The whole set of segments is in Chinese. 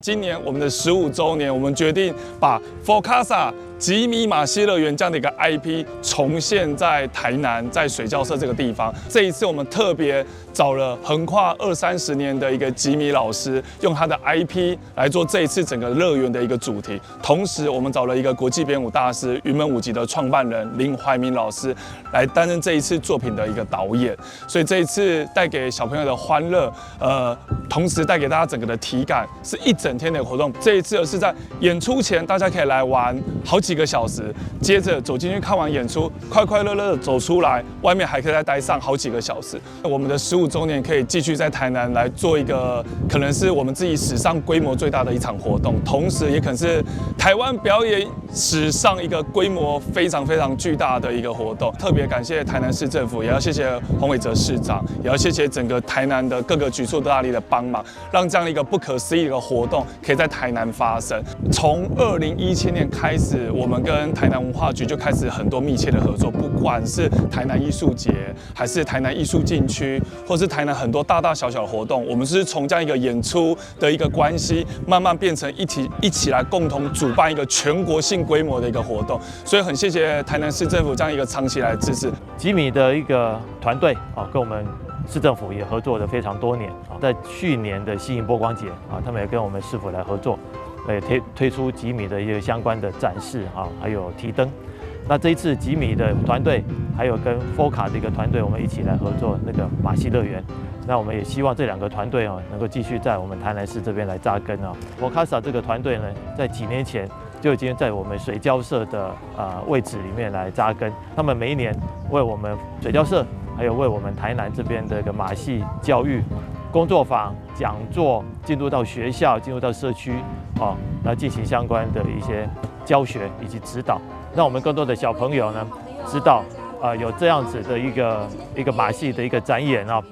今年我们的15周年，我们决定把 FOCASA 吉米马戏乐园这样的一个 IP 重现在台南，在水交社这个地方。这一次我们特别找了横跨20-30年的一个吉米老师，用他的 IP 来做这一次整个乐园的一个主题。同时，我们找了一个国际编舞大师、云门舞集的创办人林怀民老师来担任这一次作品的一个导演。所以这一次带给小朋友的欢乐，同时带给大家整个的体感，是一整天的活动。这一次是在演出前，大家可以来玩好几个小时，接着走进去看完演出，快快乐乐的走出来，外面还可以再待上好几个小时。我们的15周年可以继续在台南来做一个，可能是我们自己史上规模最大的一场活动，同时也可能是台湾表演史上一个规模非常非常巨大的一个活动。特别感谢台南市政府，也要谢谢洪伟哲市长，也要谢谢整个台南的各个局处大力的帮忙，让这样一个不可思议的活动可以在台南发生。从2017年开始，我们跟台南文化局就开始很多密切的合作，不管是台南艺术节，还是台南艺术禁区，或是台南很多大大小小的活动，我们是从这样一个演出的一个关系，慢慢变成一起来共同主办一个全国性规模的一个活动。所以很谢谢台南市政府这样一个长期来支持。吉米的一个团队啊，跟我们市政府也合作了非常多年啊，在去年的西营波光节啊，他们也跟我们市府来合作，推出吉米的一个相关的展示啊，还有提灯。那这一次吉米的团队还有跟 FOCA 的一个团队，我们一起来合作那个马戏乐园。那我们也希望这2个团队能够继续在我们台南市这边来扎根啊。FOCASA 这个团队呢，在几年前就已经在我们水交社的位置里面来扎根。他们每一年为我们水交社，还有为我们台南这边的一个马戏教育工作坊、讲座，进入到学校、进入到社区来进行相关的一些教学以及指导，让我们更多的小朋友呢知道有这样子的一个马戏的一个展演啊。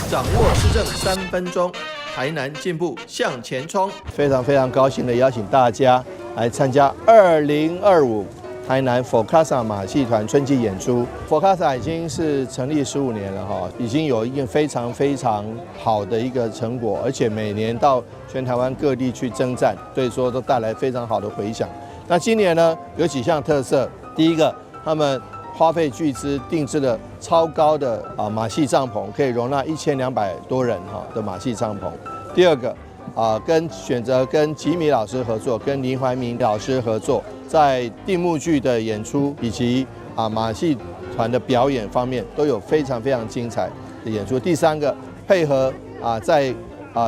掌握市政3分钟，台南进步向前冲。非常非常高兴的邀请大家来参加2025台南 FOCASA 马戏团春季演出。FOCASA 已经是成立15年了哈，已经有一个非常非常好的一个成果，而且每年到全台湾各地去征战，所以说都带来非常好的回响。那今年呢，有几项特色。第一个，他们花费巨资定制了超高的马戏帐篷，可以容纳1200多人的马戏帐篷。第二个选择跟吉米老师合作，跟林怀民老师合作，在定目剧的演出以及马戏团的表演方面都有非常非常精彩的演出。第三个，配合在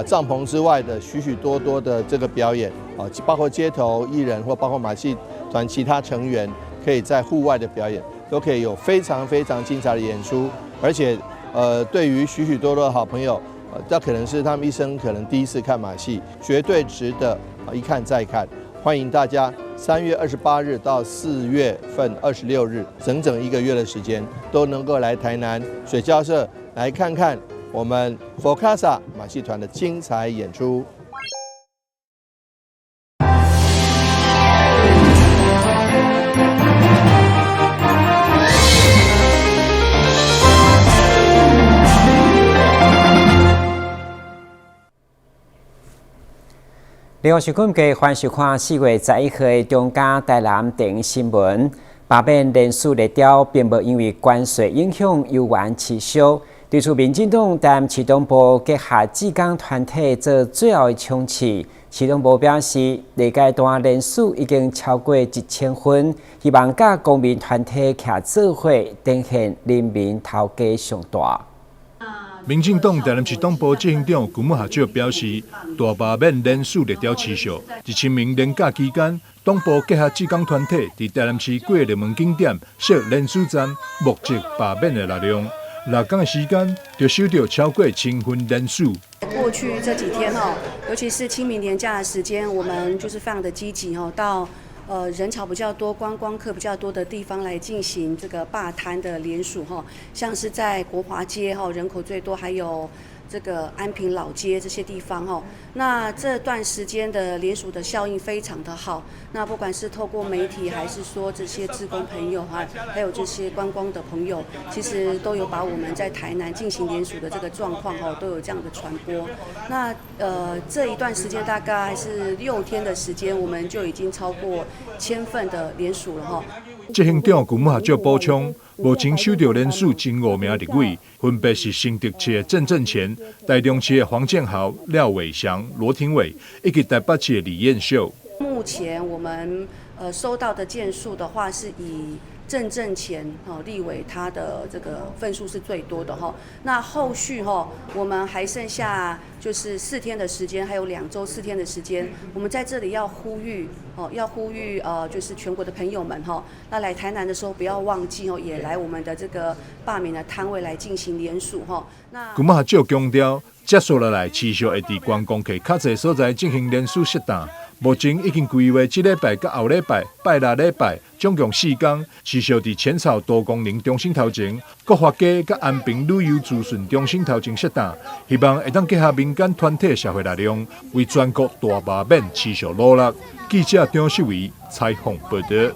帐篷之外的许许多多的这个表演包括街头艺人或包括马戏团其他成员可以在户外的表演，都可以有非常非常精彩的演出。而且对于许许多多的好朋友，这可能是他们一生可能第一次看马戏，绝对值得一看再看。欢迎大家3月28日到4月份26日，整整1个月的时间，都能够来台南水交社来看看我们 FOCASA 马戏团的精彩演出。另外，收看嘅欢收看4月11号嘅中嘉台南电影新闻，罢免人数热调，并无因为关税影响有缘取消。对此，民进党担市党部结合志工团体做最后的冲刺。市党部表示，历阶段人数已经超过1000分，希望甲公民团体徛做伙，展现人民头家上大。民进党台南市党部执行长古木下照表示，大罢免人数热调持续，1000名年假期间，党部结合志工团体，伫台南市几个热门景点设联署站，目击罢免的力量。6天的时间，就收到超过1000份人数。过去这几天尤其是清明连假的时间，我们就是非常的积极到人潮比较多、观光客比较多的地方来进行这个罢摊的联署像是在国华街人口最多，还有这个安平老街这些地方哦。那这段时间的联署的效应非常的好。那不管是透过媒体，还是说这些志工朋友啊，还有这些观光的朋友，其实都有把我们在台南进行联署的这个状况哦，都有这样的传播。那这一段时间大概是6天的时间，我们就已经超过1000份的联署了哈。执行长古木学照补充，目前收到联署前5名立委，分别是新竹市的郑正乾、台中市的黄建豪、廖伟翔、罗廷伟，以及台北市的李彦秀。目前我们收到的件数的话，是以郑正乾立委他的这个份数是最多的哈。那后续我们还剩下就是4天的时间，还有2周4天的时间，我们在这里要呼吁就是全国的朋友们那来台南的时候不要忘记也来我们的这个罢免的摊位来进行联署那古木学照强调，接下来持续会伫观光客较侪所在进行联署适当。目前已经规划这礼拜甲后礼拜拜6礼拜，总共4天，持续伫浅草多功能中心头前、国华街甲安平旅游资讯中心头前设档，希望会当结合民间团体社会力量，为全国大罢免持续努力。记者张秀维采访报道。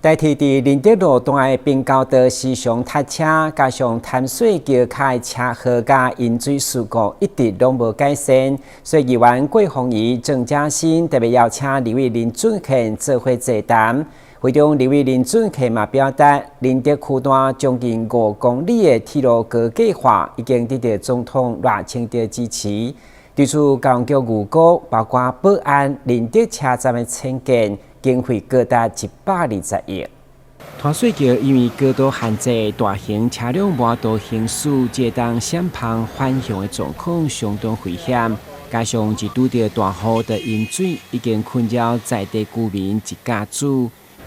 代替伫林德路段的滨高道时常塞车，加上淡水桥卡车祸甲饮水事故一直拢无改善，所以议员郭凤仪、郑嘉欣特别邀请立委林俊宪做伙座谈。会中立委林俊宪嘛表达，林德区段将近5公里的铁路高架化已经得到总统赖清德支持。对此，交通局预估，包括保安、林德车站的迁建，经费高达120亿。团水桥因为高度限制，大型车辆摩道行驶，这当险旁反向的状况相当危险。加上一拄到大雨的饮水，已经困扰在地居民一家子。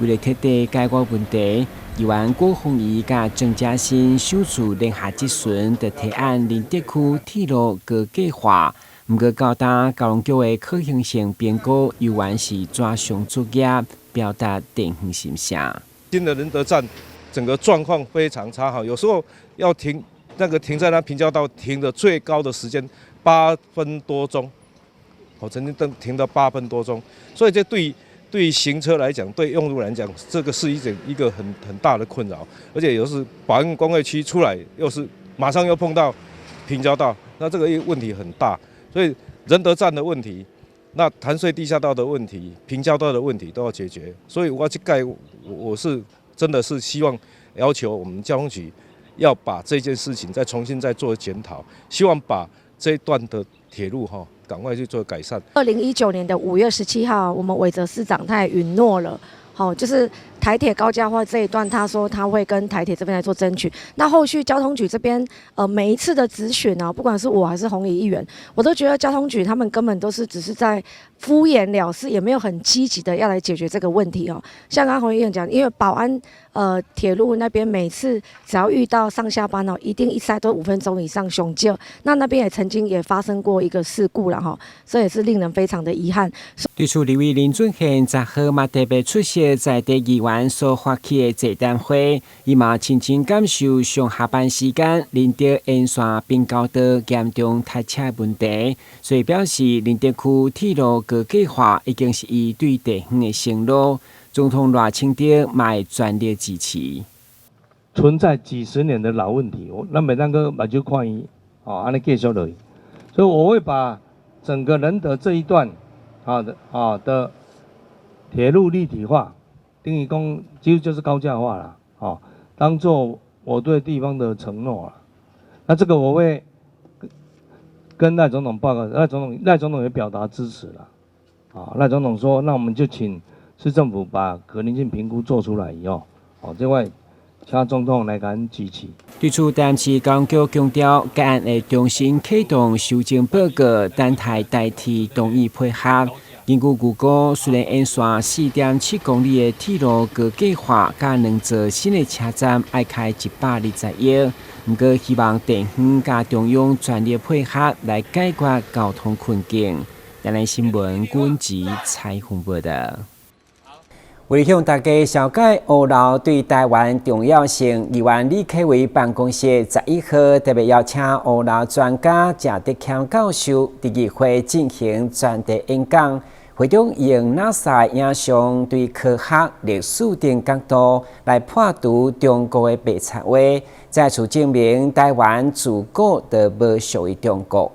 为了彻底解决问题，议员郭凤仪甲郑嘉欣首次联合质询，就提案林德区铁路高架化。不过，交通局的可行性评估，议员是专项作业，表达定向心声。新的仁德站整个状况非常差哈，有时候要停停在那平交道停的最高的时间8分多钟，我曾经停到8分多钟，所以这对行车来讲，对用路来讲，这个是一个很大的困扰，而且有时保安工业区出来，又是马上又碰到平交道，那这个问题很大，所以仁德站的问题，那潭水地下道的问题、平交道的问题都要解决，所以我去盖，我是真的是希望要求我们交通局要把这件事情再重新做检讨，希望把这一段的铁路赶快去做改善。2019年5月17号，我们韦哲市长他也允诺了，就是台铁高架化这一段，他说他会跟台铁这边来做争取。那后续交通局这边，每一次的质询啊，不管是我还是洪怡议员，我都觉得交通局他们根本都是只是在敷衍了事，也没有很积极的要来解决这个问题哦。像刚刚洪议员讲，因为保安铁路那边每次只要遇到上下班一定一塞都5分钟以上上少。那边也曾经也发生过一个事故了哈，所以也是令人非常的遗憾。对此，立委林俊宪10号嘛特别出席在地议员所发起的座谈会，伊嘛亲身感受上下班时间林德沿线滨高道严重塞车问题，所以表示林德区铁路高架化已经是伊对地方的承诺。总统赖清德嘛会全力支持。存在几十年的老问题，咱袂当个目睭看伊，安尼继续落去。所以我会把整个仁德这一段的铁路立体化，等于讲几乎就是高架化了，当做我对地方的承诺了。那这个我会跟赖总统报告，赖总统也表达支持了。赖总统说，那我们就请市政府把可能性评估做出来以后，这块请总统来甲支持。对此，台南市交通局强调，该案会重新启动修正报告，等待代替同意配合。根据预估，虽然沿线4.7公里的铁路高架化加2座新的车站要开120亿，不过希望地方加中央全力配合来解决交通困境。台南新闻阮吉采访报道。为向大家了解乌老对台湾重要性，议员李启伟办公室11号特别邀请乌老专家谢德强教授伫议会进行专题演讲。会中用 NASA 影像对科学、历史等角度来破除中国的白贼话，再次证明台湾自古就无属于中国。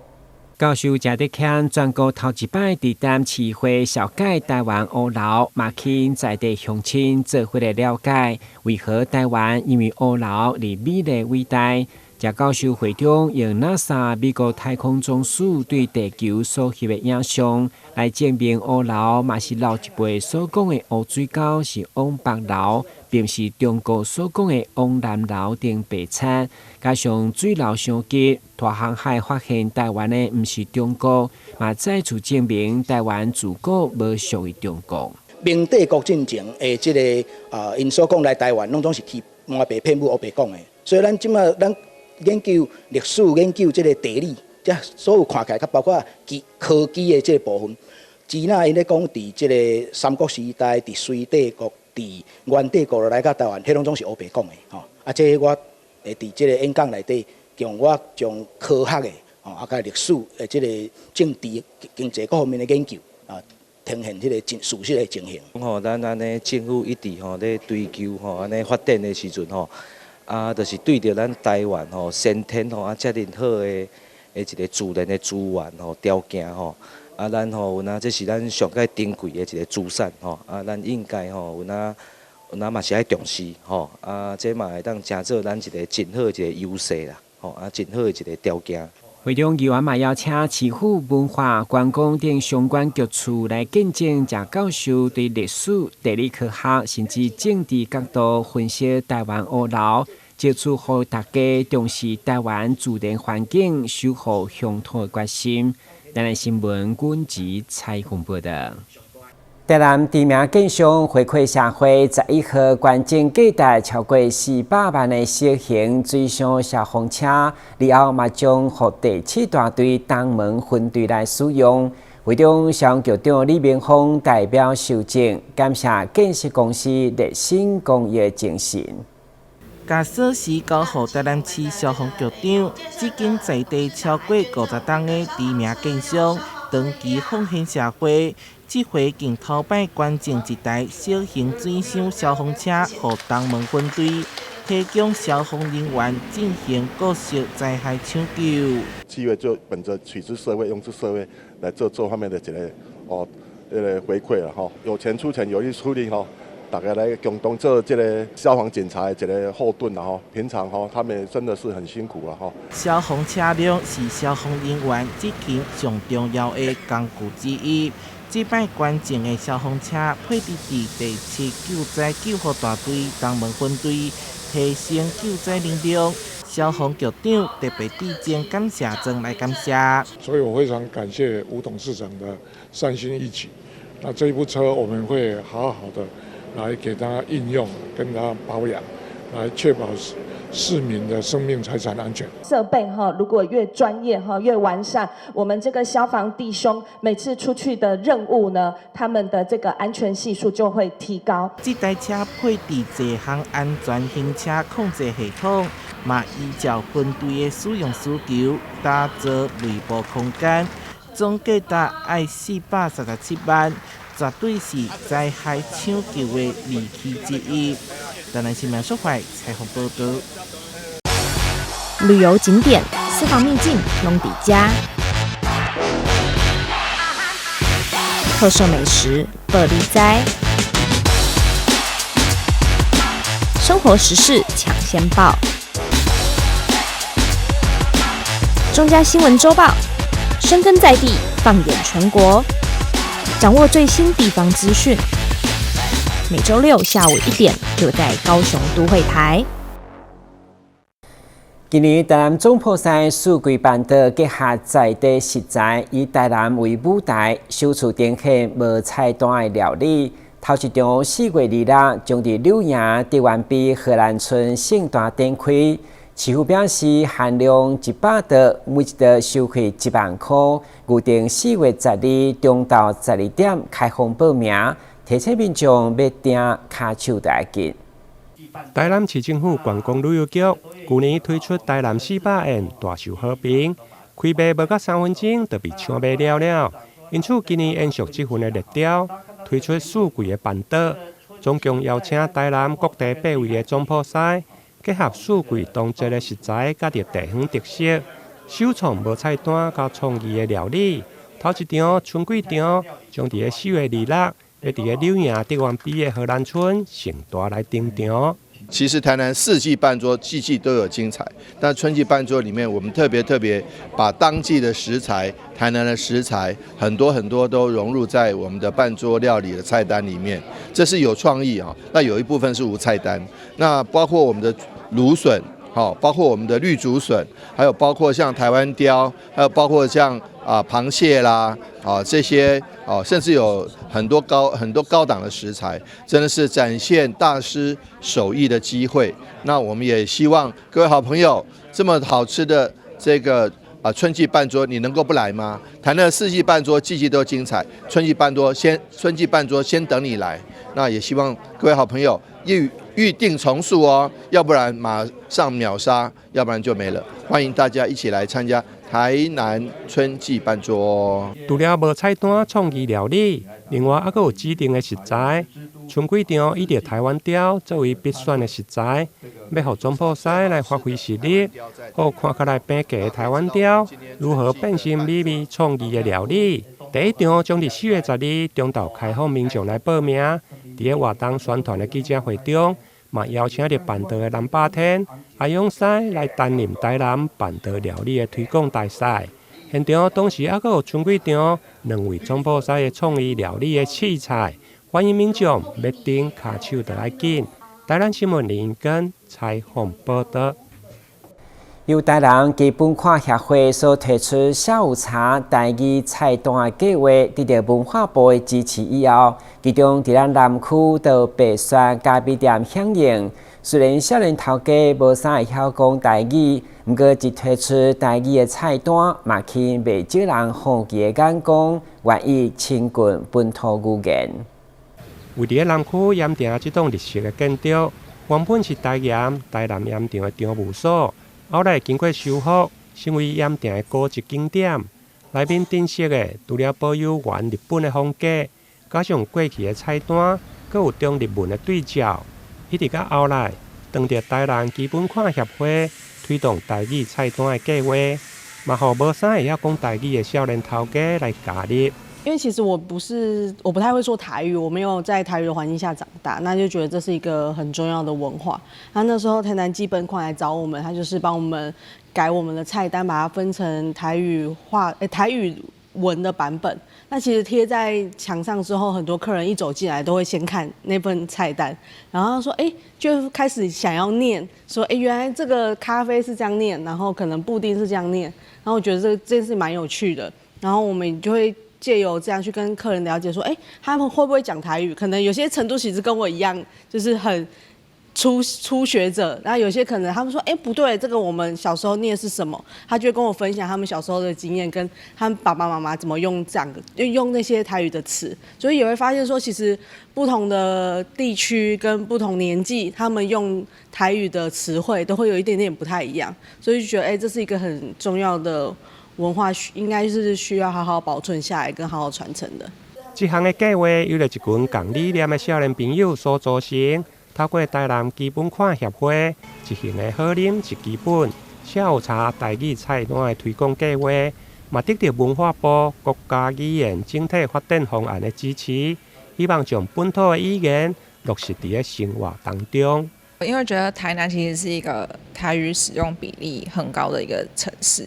教授谢德强全国头一摆伫担市会了解台湾乌老，嘛去在地乡亲做伙来了解为何台湾因为乌老而美丽伟大。谢教授会中用 NASA 美国太空总署对地球所翕的影像来证明乌老嘛是老一辈所讲的乌水狗是往北流，并是中国所讲的往南流等白贼。加上水流相急，大航海发现台湾的毋是中国，嘛再次证明台湾自古无属于中国。明帝国进前的这个因所讲来台湾，拢总是去满白骗母乌白讲的，所以咱即马咱研究历史、研究这个地理，这所有看起来，包括科技的这个部分，支那因咧讲，伫这个三国时代、伫隋帝国、伫元帝国来到台湾，迄拢总是乌白讲的吼。啊，这我会伫这个演讲内底，我将科学的甲历史的这个政治、经济各方面的研究呈现这个事实的情形。咱安尼政府一直咧追求安尼发展的时阵就是对着咱台湾先天遮尔好的一个自然的资源条件咱这是咱上界珍贵的一个资产咱应该有嘛是爱重视这嘛会当成做咱一个真好一个优势啦真好的一个条件。会中议员嘛邀请市府文化、观光等相关局处来见证谢教授对历史、地理科学甚至政治角度分析台湾乌老，借此互大家重视台湾自然环境、守护乡土的决心。台南新闻阮吉采访报道。台南知名建商回馈社会11号关键价值超过400万的小型水上消防车，以后嘛将予第7大队东门分队来使用。会中消防局长李明峰代表受证，感谢建设公司热心公益精神。甲锁匙交予台南市消防局长，至今在地超过50档的知名建商，长期奉献社会。这回竟头摆捐赠一台小型水上消防车予东门分队，提供消防人员进行各式灾害抢救。7月就本着取之社会、用之社会来做方面的一个回馈了有钱出钱，有力出力大家来共同做这个消防警察的一个后盾平常他们真的是很辛苦消防车辆是消防人员至今上重要的工具之一。这摆捐赠的消防车配置伫第7救灾救护大队东门分队，提升救灾能量。消防局长特别致敬感谢状来感谢。所以我非常感谢吴董事长的善心义举。那这一部车我们会好好的来给它应用，跟它保养，来确保市民的生命财产安全。设备如果越专业越完善，我们这个消防弟兄每次出去的任务呢，他们的这个安全系数就会提高。这台车配置多项安全行车控制系统，嘛依照分队的使用需求，打造内部空间，总价值爱437万，绝对是灾害抢救的利器之一。台南新闻社会采访报道。旅游景点、私房秘境拢底家，特色美食乐力哉，生活时事抢先报，中嘉新闻周报，深耕在地，放眼全国，掌握最新地方资讯。每周6下午1点，就在高雄都会台。今年台南总铺赛四季办的结合在地食材，以台南为舞台，首次展现无菜单的料理。头一场4月2日将伫柳营迪湾比荷兰村盛大展开。市府表示限量100桌，每一桌收费1万块，预定4月12中到12点开放报名。提醒民众要定骹手就要紧。台南市政府观光旅游局去年推出台南400宴大受好评，开卖无到3分钟就被抢卖了。因此今年延续这份的热潮，推出4季的办桌，总共邀请台南各地8位的总铺师，结合4季当季的食材甲地方特色，首创无菜单甲创意的料理。头一场春季场将伫4月26日要伫柳营德湾边的荷兰村盛大来登场。其实台南4季办桌季季都有精彩，但春季办桌里面，我们特别把当季的食材、台南的食材很多都融入在我们的办桌料理的菜单里面，这是有创意啊。那有一部分是无菜单，那包括我们的芦笋，包括我们的绿竹笋，还有包括像台湾鲷，还有包括像螃蟹啦，这些甚至有很多高档的食材，真的是展现大师手艺的机会。那我们也希望各位好朋友，这么好吃的这个春季办桌，你能够不来吗？台南的4季办桌季季都精彩，春季办桌先等你来。那也希望各位好朋友预定重塑哦，要不然马上秒杀，要不然就没了。欢迎大家一起来参加台南春季办桌哦。除了无菜单创意料理，另外还有指定的食材。春季场以着台湾鲷作为必选的食材，要让总铺师来发挥实力，好看起来平价的台湾鲷如何变成美味创意的料理。第一场将伫4月12日中昼开放民众来报名，伫个活动宣传的记者会中，嘛邀请着办桌的南霸天、阿勇师来担任台南办桌料理的推广大赛。现场同时还有春季场2位总铺师的创意料理的器材，欢迎民众要订卡手就来紧。台南新闻林根采访报道。由台南基本款协会所推出下午茶台语菜单的计划，得到文化部的支持以后，其中伫咱南区到白山咖啡店响应。虽然少年头家无啥会晓讲台语，不过一推出台语的菜单，嘛吸引袂少人好奇的眼光，愿意亲近本土语言。位伫南区盐埕这栋日式的建筑，原本是台盐台南盐埕的常务所。后来经过修复，成为盐埕的高级景点。内面珍惜的除了保有原日本的风格，加上过去的菜单，阁有中日文的对照。一直到后来，当着台南基本款协会推动台语菜单的计划，嘛，互无啥会晓讲台语的少年头家来加入。因为其实我不太会说台语，我没有在台语的环境下长大，那就觉得这是一个很重要的文化。那时候台南基本款来找我们，他就是帮我们改我们的菜单，把它分成台语文的版本。那其实贴在墙上之后，很多客人一走进来都会先看那份菜单，然后说，就开始想要念，说，原来这个咖啡是这样念，然后可能布丁是这样念，然后我觉得这件事蛮有趣的，然后我们就会借由这样去跟客人了解说，他们会不会讲台语？可能有些程度其实跟我一样，就是很初学者。然后有些可能他们说，不对，这个我们小时候念是什么？他就会跟我分享他们小时候的经验，跟他们爸爸妈妈怎么用用那些台语的词。所以也会发现说，其实不同的地区跟不同年纪，他们用台语的词汇都会有一点点不太一样。所以就觉得，这是一个很重要的文化，应该是需要好好保存下来跟好好传承的。这项的计划由一群共理念的少年朋友所组成，透过台南基本款协会一项的好饮是基本下午茶台语菜单的推广计划，嘛得到文化部国家语言整体发展方案的支持，希望将本土的语言落实在生活当中。因为觉得台南其实是一个台语使用比例很高的一个城市，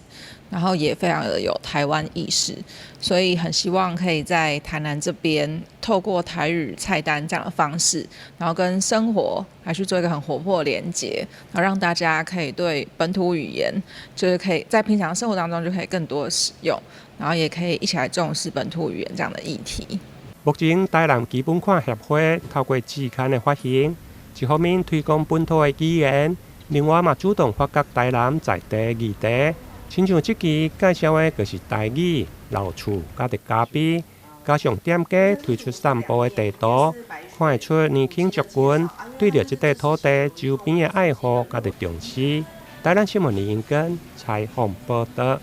然后也非常的有台湾意识，所以很希望可以在台南这边透过台语菜单这样的方式，然后跟生活来去做一个很活泼的连结，然后让大家可以对本土语言就是可以在平常生活当中就可以更多的使用，然后也可以一起来重视本土语言这样的议题。目前台南基本款协会透过季刊的发行，一方面推广本土的语言，另外嘛主动发掘台南在地的议题。亲像这期介绍的，就是台语、老厝、甲的咖啡，加上店家推出散步的地图，看得出年轻族群对着这块土地周边的爱护甲的重视。台南新闻李英根采访报道。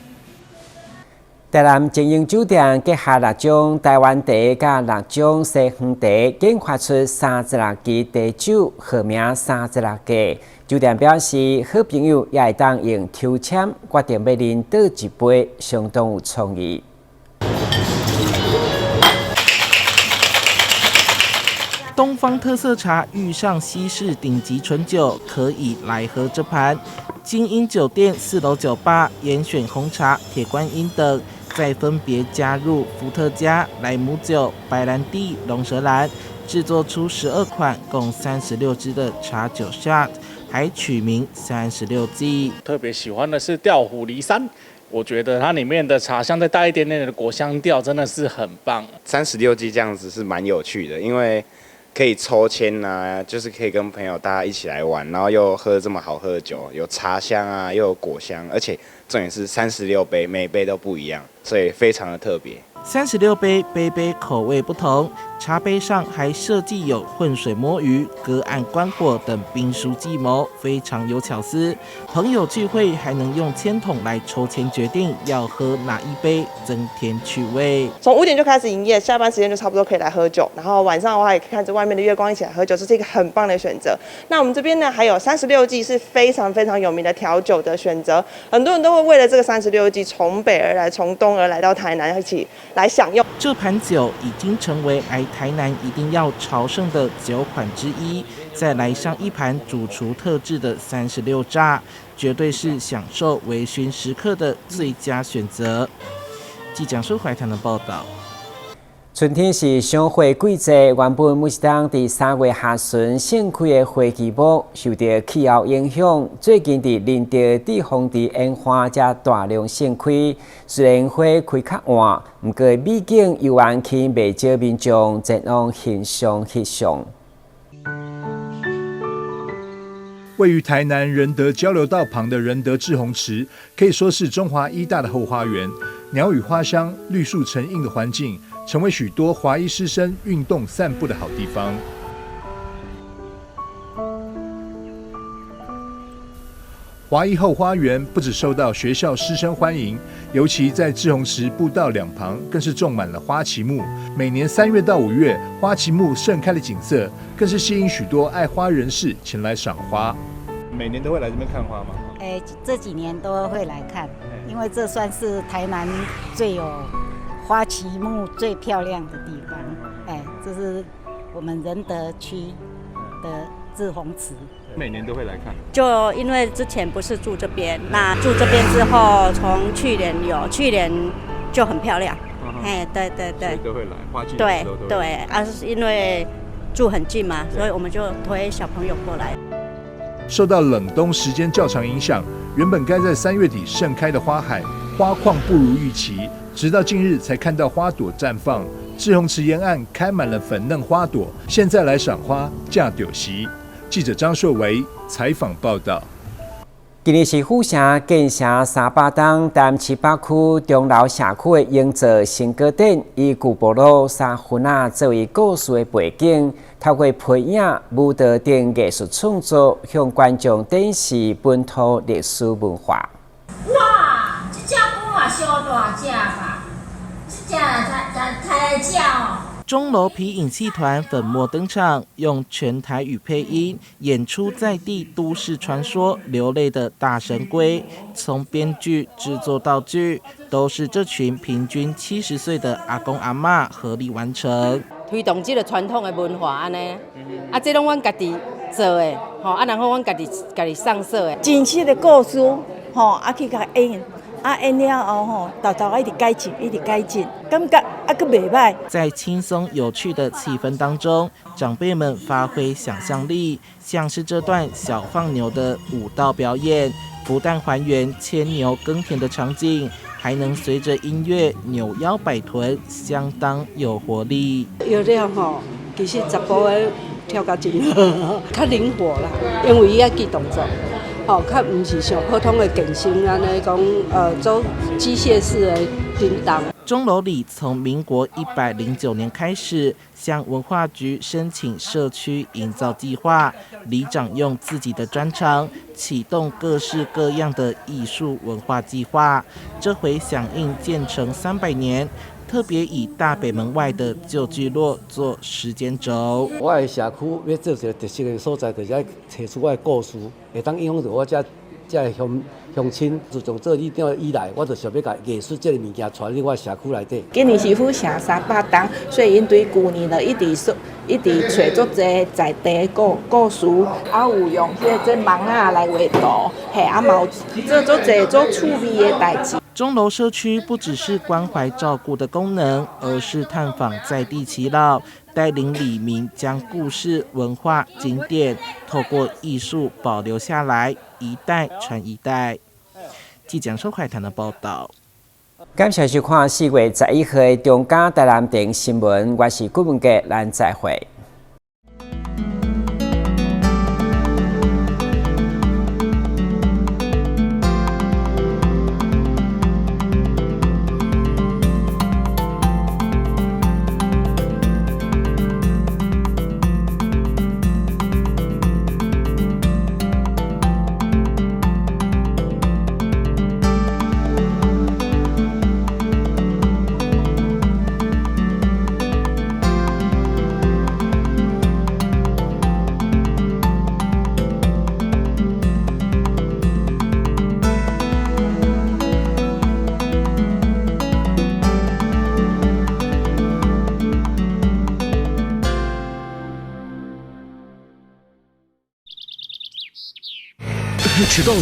台南精英酒店结合6种台湾茶甲6种西方茶，研发出36支茶酒，号名36家。酒店表示，好朋友也会当用抽签决定要啉倒一杯，相当有创意。东方特色茶遇上西式顶级醇酒，可以来喝这盘。精英酒店4楼酒吧严选红茶、铁观音等，再分别加入伏特加、莱姆酒、白兰地、龙舌兰，制作出12款共36支的茶酒 shot， 还取名36季。特别喜欢的是调虎离山。我觉得它里面的茶香再带一点点的果香调，真的是很棒。36季这样子是蛮有趣的，因为可以抽签啊，就是可以跟朋友大家一起来玩，然后又喝这么好喝的酒，有茶香啊，又有果香，而且重点是36杯，每杯都不一样，所以非常的特别。36杯，杯杯口味不同，茶杯上还设计有混水摸鱼、隔岸观火等兵书计谋，非常有巧思。朋友聚会还能用签筒来抽签决定要喝哪一杯，增添趣味。从5点就开始营业，下班时间就差不多可以来喝酒，然后晚上的话也可以看着外面的月光一起来喝酒，这是一个很棒的选择。那我们这边呢，还有36季是非常非常有名的调酒的选择，很多人都会为了这个36季从北而来，从东而来到台南一起来享用。这盘酒已经成为来台南一定要朝圣的酒款之一，再来上一盘主厨特制的36炸，绝对是享受微醺时刻的最佳选择。记者苏怀谈的报道。春天是赏花季节，原本每是当伫3月下旬盛开的花期末，受到气候影响，最近伫林地地方的烟花才大量盛开。虽然花开较晚，不过美景游玩区未少民众前往欣赏翕相。位于台南仁德交流道旁的仁德志宏池，可以说是中华医大的后花园，鸟语花香、绿树成荫的环境，成为许多华医师生运动散步的好地方。华医后花园不只受到学校师生欢迎，尤其在志宏池步道两旁更是种满了花旗木。每年3月到5月，花旗木盛开的景色，更是吸引许多爱花人士前来赏花。每年都会来这边看花吗？这几年都会来看，因为这算是台南最有花旗木最漂亮的地方。这是我们仁德区的志宏池。每年都会来看，就因为之前不是住这边，那住这边之后，从去年就很漂亮，对，都会来，花季对，是因为住很近嘛，所以我们就推小朋友过来。受到冷冬时间较长影响，原本该在3月底盛开的花海，花况不如预期，直到近日才看到花朵绽放。志宏池沿岸开满了粉嫩花朵，现在来赏花，架丢席。记者张硕维采访报道。今日是府城建成300栋，台7北区中楼社区的英座新歌典，以古堡路3分仔作为故事的背景，透过配影、舞蹈等艺术创作，向观众展示本土历史文化。哇，这只龟嘛小大只吧？这只才只哦。钟楼皮影戏团粉墨登场，用全台语配音演出在地都市传说，流泪的大神龟。从编剧、制作道具，都是这群平均70岁的阿公阿嬷合力完成。推动这个传统的文化安尼，这拢阮家己做的，然后阮家己上色的，真实的故事，去甲演。演了后豆豆一直改进，感觉阁袂歹。在轻松有趣的气氛当中，长辈们发挥想象力，像是这段小放牛的舞蹈表演，不但还原牵牛耕田的场景，还能随着音乐扭腰摆臀，相当有活力。有了其实查甫的跳甲真好，较灵活啦，因为伊爱记动作。较唔是像普通的健身安尼讲，做机械式的叮当。钟楼里从民国109年开始向文化局申请社区营造计划，里长用自己的专长启动各式各样的艺术文化计划，这回响应建成300年，特别以大北门外的旧聚落做时间轴。我的社区要做一个特色的所在，就是要提出我的故事，会当影响到我这乡亲。自从做里长以来，我就想要把艺术这个物件传入我社区内底。今年是府城300栋，所以因对去年就一直找足侪在地故事，有用这网仔来画图，嘛有做足侪做趣味的代志。钟楼社区不只是关怀照顾的功能，而是探访在地耆老，带领里民将故事、文化、景点透过艺术保留下来，一代传一代。记者收海谈的报道。感谢收看4月11号的中嘉台南电新闻，我是顾文杰，咱再会。迟到了。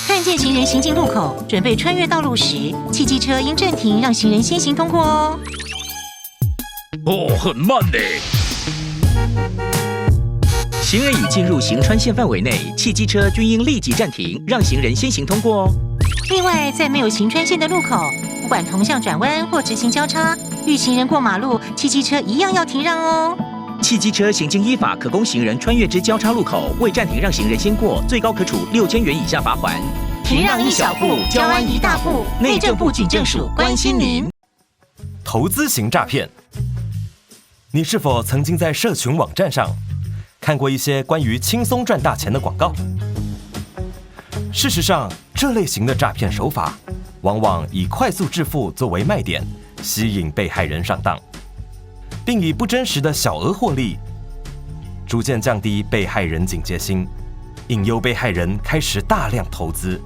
看见行人行进路口，准备穿越道路时，汽机车应暂停，让行人先行通过哦。哦，很慢呢。行人已进入行穿线范围内，汽机车均应立即暂停，让行人先行通过哦。另外，在没有行穿线的路口，不管同向转弯或直行交叉，遇行人过马路，汽机车一样要停让哦。汽机车行经依法可供行人穿越之交叉路口，未暂停让行人先过，最高可处6000元以下罚锾。停让一小步，交安一大步。内政部警政署关心您。投资型诈骗，你是否曾经在社群网站上看过一些关于轻松赚大钱的广告？事实上，这类型的诈骗手法往往以快速致富作为卖点，吸引被害人上当，并以不真实的小额获利，逐渐降低被害人警戒心，引诱被害人开始大量投资。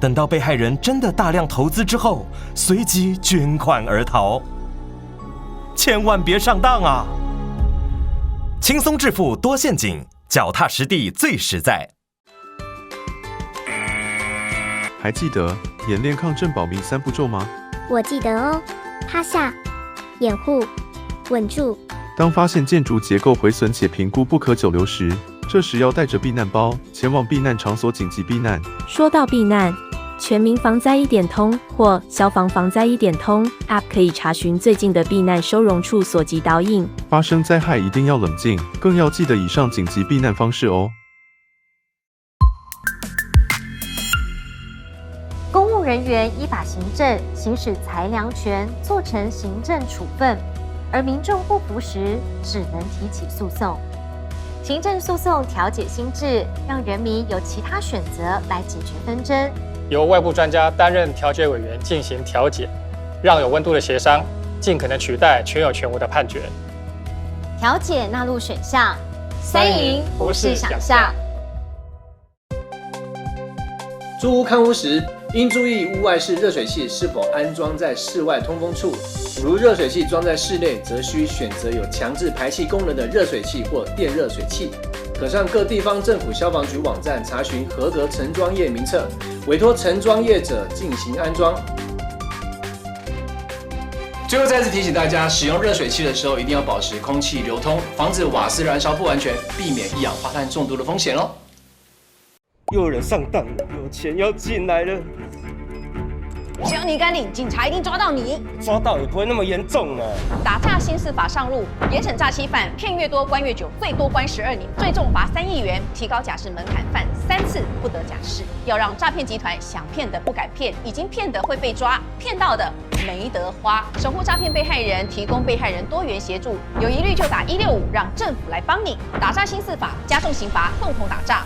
等到被害人真的大量投资之后，随即卷款而逃。千万别上当啊！轻松致富多陷阱，脚踏实地最实在。还记得演练抗震保密3步骤吗？我记得哦，趴下、掩护、稳住。当发现建筑结构毁损且评估不可久留时，这时要带着避难包前往避难场所紧急避难。说到避难，全民防灾1点通或消防防灾1点通 App 可以查询最近的避难收容处所及导引。发生灾害一定要冷静，更要记得以上紧急避难方式哦。公务人员依法行政，行使裁量权，做成行政处分，而民众不服时，只能提起诉讼。行政诉讼调解新制，让人民有其他选择来解决纷争。由外部专家担任调解委员进行调解，让有温度的协商尽可能取代全有全无的判决。调解纳入选项，3赢不是想象。租屋看屋时，应注意屋外式热水器是否安装在室外通风处。如热水器装在室内，则需选择有强制排气功能的热水器或电热水器。可上各地方政府消防局网站查询合格承装业名册，委托承装业者进行安装。最后再次提醒大家，使用热水器的时候一定要保持空气流通，防止瓦斯燃烧不完全，避免一氧化碳中毒的风险哦。又有人上当了，有钱要进来了。只要你敢领，警察一定抓到你。抓到也不会那么严重呢。打诈新司法上路，严惩诈欺犯，骗越多关越久，最多关12年，最重罚3亿元，提高假释门槛，犯3次不得假释。要让诈骗集团想骗的不敢骗，已经骗的会被抓，骗到的没得花。守护诈骗被害人，提供被害人多元协助，有疑虑就打165，让政府来帮你。打诈新司法，加重刑罚，共同打诈。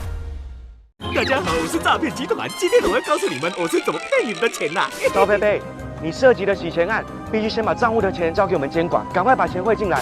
大家好，我是诈骗集团，今天我要告诉你们我是怎么骗你们的钱呐。高贝贝，你涉及的洗钱案，必须先把账户的钱交给我们监管，赶快把钱汇进来。